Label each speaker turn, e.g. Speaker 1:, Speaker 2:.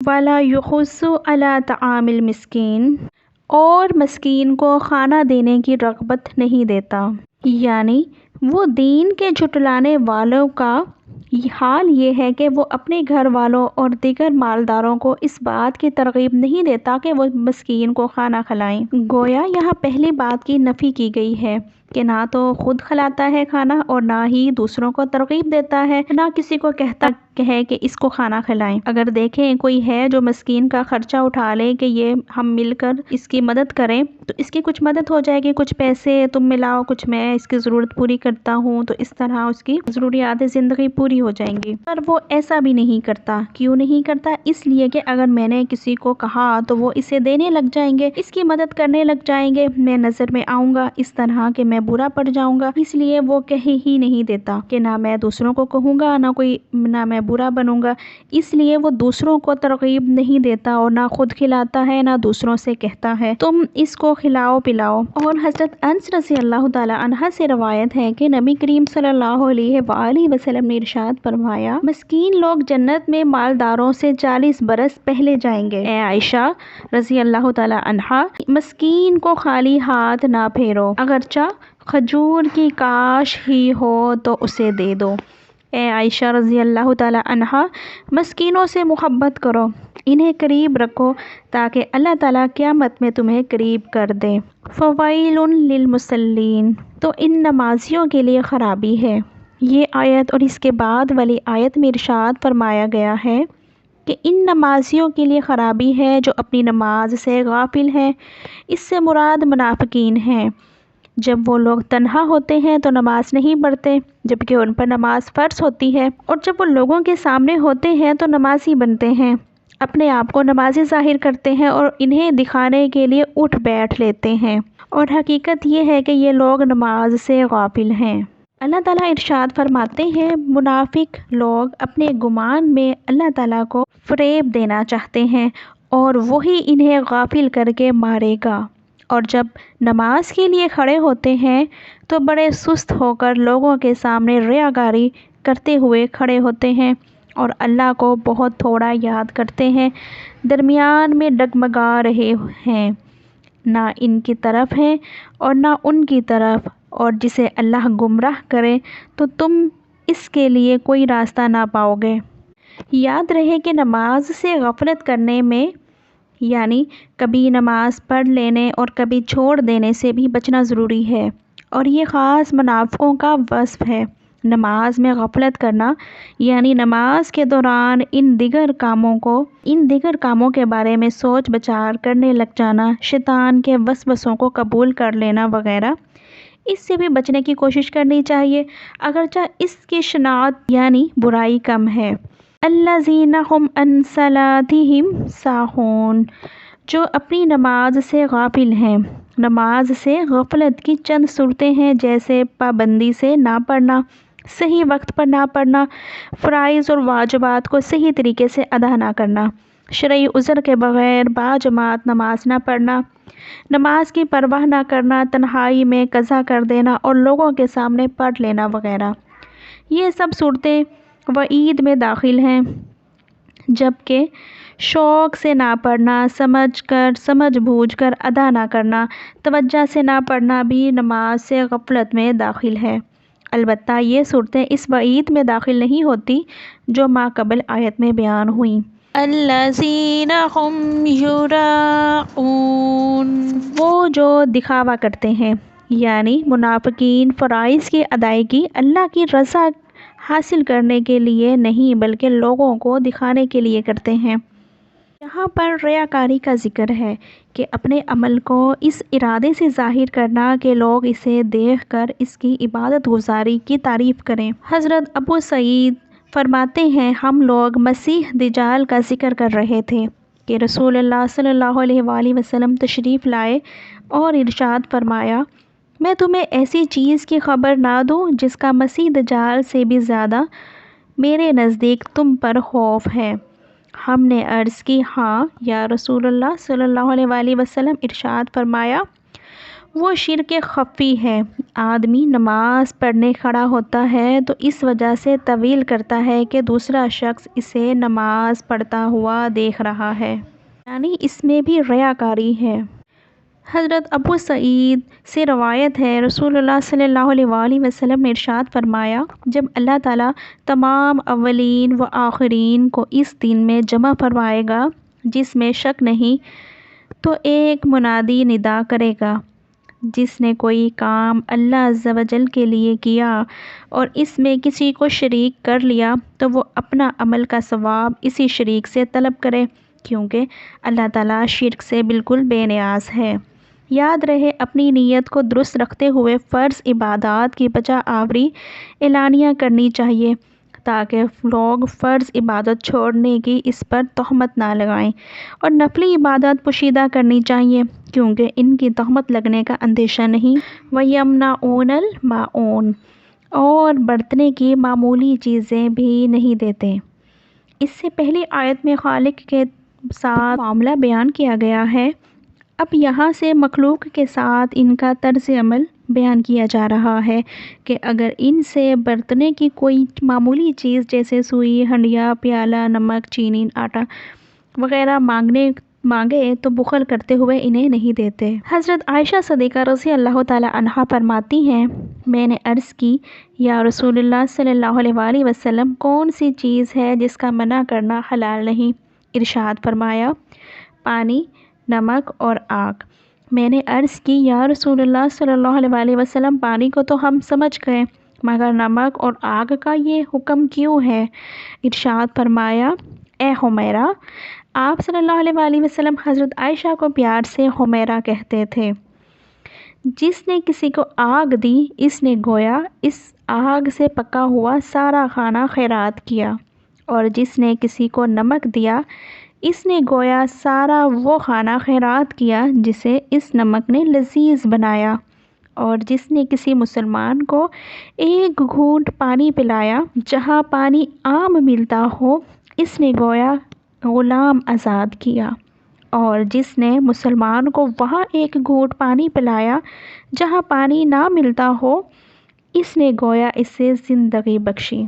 Speaker 1: ولا یحض علی طعام المسکین، اور مسکین کو کھانا دینے کی رغبت نہیں دیتا۔ یعنی وہ دین کے جھٹلانے والوں کا حال یہ ہے کہ وہ اپنے گھر والوں اور دیگر مالداروں کو اس بات کی ترغیب نہیں دیتا کہ وہ مسکین کو کھانا کھلائیں۔ گویا یہاں پہلی بات کی نفی کی گئی ہے کہ نہ تو خود کھلاتا ہے کھانا اور نہ ہی دوسروں کو ترغیب دیتا ہے، نہ کسی کو کہتا ہے کہ اس کو کھانا کھلائیں۔ اگر دیکھیں کوئی ہے جو مسکین کا خرچہ اٹھا لے کہ یہ ہم مل کر اس کی مدد کریں تو اس کی کچھ مدد ہو جائے گی، کچھ پیسے تم ملاؤ، کچھ میں اس کی ضرورت پوری کرتا ہوں، تو اس طرح اس کی ضروریات زندگی پوری ہو جائیں گی۔ پر وہ ایسا بھی نہیں کرتا۔ کیوں نہیں کرتا؟ اس لیے کہ اگر میں نے کسی کو کہا تو وہ اسے دینے لگ جائیں گے، اس کی مدد کرنے لگ جائیں گے، میں نظر میں آؤں گا اس طرح کہ میں برا پڑ جاؤں گا، اس لیے وہ کہہ ہی نہیں دیتا کہ نہ میں دوسروں کو کہوں گا نہ میں برا بنوں گا، اس لیے وہ دوسروں کو ترغیب نہیں دیتا اور نہ خود کھلاتا ہے نہ دوسروں سے کہتا ہے تم اس کو کھلاؤ پلاؤ۔ اور حضرت انس رضی اللہ تعالی عنہ سے روایت ہے کہ نبی کریم صلی اللہ علیہ وآلہ وسلم نے ارشاد فرمایا، مسکین لوگ جنت میں مالداروں سے 40 برس پہلے جائیں گے۔ اے عائشہ رضی اللہ تعالی عنہا، مسکین کو خالی ہاتھ نہ پھیرو، اگرچہ کھجور کی کاش ہی ہو تو اسے دے دو۔ اے عائشہ رضی اللہ تعالی عنہا، مسکینوں سے محبت کرو، انہیں قریب رکھو تاکہ اللہ تعالیٰ قیامت میں تمہیں قریب کر دے۔ فویل للمصلین، تو ان نمازیوں کے لیے خرابی ہے۔ یہ آیت اور اس کے بعد والی آیت میں ارشاد فرمایا گیا ہے کہ ان نمازیوں کے لیے خرابی ہے جو اپنی نماز سے غافل ہیں۔ اس سے مراد منافقین ہیں۔ جب وہ لوگ تنہا ہوتے ہیں تو نماز نہیں پڑھتے جبکہ ان پر نماز فرض ہوتی ہے، اور جب وہ لوگوں کے سامنے ہوتے ہیں تو نمازی بنتے ہیں، اپنے آپ کو نمازی ظاہر کرتے ہیں اور انہیں دکھانے کے لیے اٹھ بیٹھ لیتے ہیں، اور حقیقت یہ ہے کہ یہ لوگ نماز سے غافل ہیں۔ اللہ تعالیٰ ارشاد فرماتے ہیں، منافق لوگ اپنے گمان میں اللہ تعالیٰ کو فریب دینا چاہتے ہیں اور وہی انہیں غافل کر کے مارے گا، اور جب نماز کے لیے کھڑے ہوتے ہیں تو بڑے سست ہو کر لوگوں کے سامنے ریاکاری کرتے ہوئے کھڑے ہوتے ہیں اور اللہ کو بہت تھوڑا یاد کرتے ہیں، درمیان میں ڈگمگا رہے ہیں، نہ ان کی طرف ہیں اور نہ ان کی طرف، اور جسے اللہ گمراہ کرے تو تم اس کے لیے کوئی راستہ نہ پاؤ گے۔ یاد رہے کہ نماز سے غفلت کرنے میں یعنی کبھی نماز پڑھ لینے اور کبھی چھوڑ دینے سے بھی بچنا ضروری ہے، اور یہ خاص منافقوں کا وصف ہے۔ نماز میں غفلت کرنا یعنی نماز کے دوران ان دیگر کاموں کے بارے میں سوچ بچار کرنے لگ جانا، شیطان کے وسوسوں کو قبول کر لینا وغیرہ، اس سے بھی بچنے کی کوشش کرنی چاہیے، اگرچہ اس کی شناعت یعنی برائی کم ہے۔ الذین ھم عن صلاتہم ساہون، جو اپنی نماز سے غافل ہیں۔ نماز سے غفلت کی چند صورتیں ہیں، جیسے پابندی سے نہ پڑھنا، صحیح وقت پر نہ پڑھنا، فرائض اور واجبات کو صحیح طریقے سے ادا نہ کرنا، شرعی عذر کے بغیر باجماعت نماز نہ پڑھنا، نماز کی پرواہ نہ کرنا، تنہائی میں قضا کر دینا اور لوگوں کے سامنے پڑھ لینا وغیرہ۔ یہ سب صورتیں وعید میں داخل ہیں، جبکہ شوق سے نہ پڑھنا، سمجھ بوجھ کر ادا نہ کرنا، توجہ سے نہ پڑھنا بھی نماز سے غفلت میں داخل ہے۔ البتہ یہ صورتیں اس وعید میں داخل نہیں ہوتی جو ماقبل آیت میں بیان ہوئیں۔ الذین ھم یراؤون، وہ جو دکھاوا کرتے ہیں، یعنی منافقین فرائض کی ادائیگی اللہ کی رضا حاصل کرنے کے لیے نہیں بلکہ لوگوں کو دکھانے کے لیے کرتے ہیں۔ یہاں پر ریاکاری کا ذکر ہے کہ اپنے عمل کو اس ارادے سے ظاہر کرنا کہ لوگ اسے دیکھ کر اس کی عبادت گزاری کی تعریف کریں۔ حضرت ابو سعید فرماتے ہیں، ہم لوگ مسیح دجال کا ذکر کر رہے تھے کہ رسول اللہ صلی اللہ علیہ وآلہ وسلم تشریف لائے اور ارشاد فرمایا، میں تمہیں ایسی چیز کی خبر نہ دوں جس کا مسیح دجال سے بھی زیادہ میرے نزدیک تم پر خوف ہے؟ ہم نے عرض کی، ہاں یا رسول اللہ صلی اللہ علیہ وآلہ وسلم۔ ارشاد فرمایا، وہ شرک خفی ہے۔ آدمی نماز پڑھنے کھڑا ہوتا ہے تو اس وجہ سے طویل کرتا ہے کہ دوسرا شخص اسے نماز پڑھتا ہوا دیکھ رہا ہے، یعنی اس میں بھی ریاکاری ہے۔ حضرت ابو سعید سے روایت ہے، رسول اللہ صلی اللہ علیہ وآلہ وسلم نے ارشاد فرمایا، جب اللہ تعالیٰ تمام اولین و آخرین کو اس دن میں جمع فرمائے گا جس میں شک نہیں، تو ایک منادی ندا کرے گا، جس نے کوئی کام اللہ عز و جل کے لیے کیا اور اس میں کسی کو شریک کر لیا تو وہ اپنا عمل کا ثواب اسی شریک سے طلب کرے، کیونکہ اللہ تعالیٰ شرک سے بالکل بے نیاز ہے۔ یاد رہے، اپنی نیت کو درست رکھتے ہوئے فرض عبادات کی بجا آوری اعلانیہ کرنی چاہیے، تاکہ لوگ فرض عبادت چھوڑنے کی اس پر تہمت نہ لگائیں، اور نفلی عبادات پوشیدہ کرنی چاہیے کیونکہ ان کی تہمت لگنے کا اندیشہ نہیں۔ وَيَمْنَعُونَ الْمَاعُونَ، اور برتنے کی معمولی چیزیں بھی نہیں دیتے۔ اس سے پہلی آیت میں خالق کے ساتھ معاملہ بیان کیا گیا ہے، اب یہاں سے مخلوق کے ساتھ ان کا طرز عمل بیان کیا جا رہا ہے کہ اگر ان سے برتنے کی کوئی معمولی چیز جیسے سوئی، ہنڈیا، پیالہ، نمک، چینی، آٹا وغیرہ مانگے تو بخل کرتے ہوئے انہیں نہیں دیتے۔ حضرت عائشہ صدیقہ رضی اللہ تعالی عنہا فرماتی ہیں، میں نے عرض کی، یا رسول اللہ صلی اللہ علیہ وآلہ وسلم، کون سی چیز ہے جس کا منع کرنا حلال نہیں؟ ارشاد فرمایا، پانی، نمک اور آگ۔ میں نے عرض کی، یا رسول اللہ صلی اللہ علیہ وآلہ وسلم، پانی کو تو ہم سمجھ گئے، مگر نمک اور آگ کا یہ حکم کیوں ہے؟ ارشاد فرمایا، اے حمیرہ، آپ صلی اللہ علیہ وآلہ وسلم حضرت عائشہ کو پیار سے حمیرہ کہتے تھے، جس نے کسی کو آگ دی، اس نے گویا اس آگ سے پکا ہوا سارا کھانا خیرات کیا، اور جس نے کسی کو نمک دیا، اس نے گویا سارا وہ کھانا خیرات کیا جسے اس نمک نے لذیذ بنایا، اور جس نے کسی مسلمان کو ایک گھونٹ پانی پلایا جہاں پانی عام ملتا ہو، اس نے گویا غلام آزاد کیا، اور جس نے مسلمان کو وہاں ایک گھونٹ پانی پلایا جہاں پانی نہ ملتا ہو، اس نے گویا اسے زندگی بخشی۔